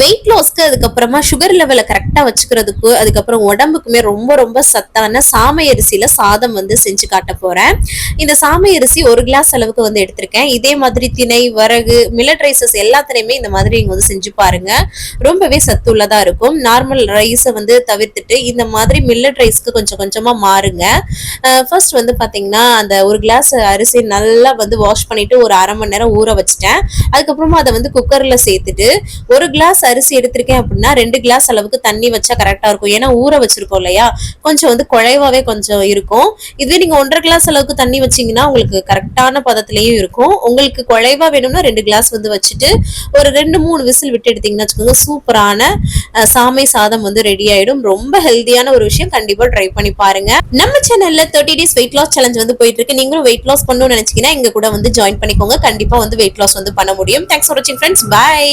Wait லாஸ்க்கு அதுக்கப்புறமா sugar லெவலை கரெக்டா வச்சுக்கிறதுக்கு அதுக்கப்புறம் உடம்புக்குமே ரொம்ப ரொம்ப சத்தான சாமை அரிசியில சாதம் வந்து செஞ்சு காட்ட போறேன். இந்த சாமை அரிசி 1 கிளாஸ் அளவுக்கு வந்து எடுத்திருக்கேன். இதே மாதிரி திணை, வரகு, மில்லட் ரைசஸ் எல்லாத்துலயுமே இந்த மாதிரி நீங்க வந்து செஞ்சு பாருங்க. ரொம்பவே சத்துள்ளதா இருக்கும். நார்மல் ரைஸை வந்து தவிர்த்துட்டு இந்த மாதிரி மில்லட் ரைஸ்க்கு கொஞ்சம் கொஞ்சமா மாறுங்க. ஃபர்ஸ்ட் வந்து பாத்தீங்கன்னா அந்த 1 கிளாஸ் அரிசி நல்லா வந்து வாஷ் பண்ணிட்டு ஒரு 1/2 மணி நேரம் ஊற வச்சுட்டேன். அதுக்கப்புறமா அதை வந்து குக்கர்ல சேர்த்துட்டு 1 கிளாஸ் அரிசி எடுத்திருக்கேன் அப்படின்னா 2 கிளாஸ் அளவுக்கு தண்ணி வச்சா கரெக்டா இருக்கும். ஏன்னா ஊற வச்சிருக்கோம் இல்லையா, கொஞ்சம் வந்து குழைவாவே கொஞ்சம் இருக்கும். இதுவே நீங்க 1.5 கிளாஸ் அளவுக்கு தண்ணி வச்சீங்கன்னா உங்களுக்கு கரெக்டான பதத்திலையும் இருக்கும். உங்களுக்கு குழைவா வேணும்னா 2 கிளாஸ் வந்து வச்சுட்டு ஒரு 2-3 விசில் விட்டு எடுத்தீங்கன்னா வச்சுக்கோங்க, சூப்பரான சாமை சாதம் வந்து ரெடி ஆயிடும். ரொம்ப ஹெல்தியான ஒரு விஷயம், கண்டிப்பா ட்ரை பண்ணி பாருங்க. நம்ம சேனல்ல 30 days வெயிட் லாஸ் சேலஞ்ச் வந்து போயிட்டு இருக்கு. நீங்களும் வெயிட் லாஸ் பண்ணணும்னு நினைச்சீங்கன்னா எங்க கூட வந்து ஜாயின் பண்ணிக்கோங்க. கண்டிப்பா வந்து வெயிட் லாஸ் வந்து பண்ண முடியும். தேங்க்ஸ் ஃபார் வாட்சிங் ஃப்ரெண்ட்ஸ். பை.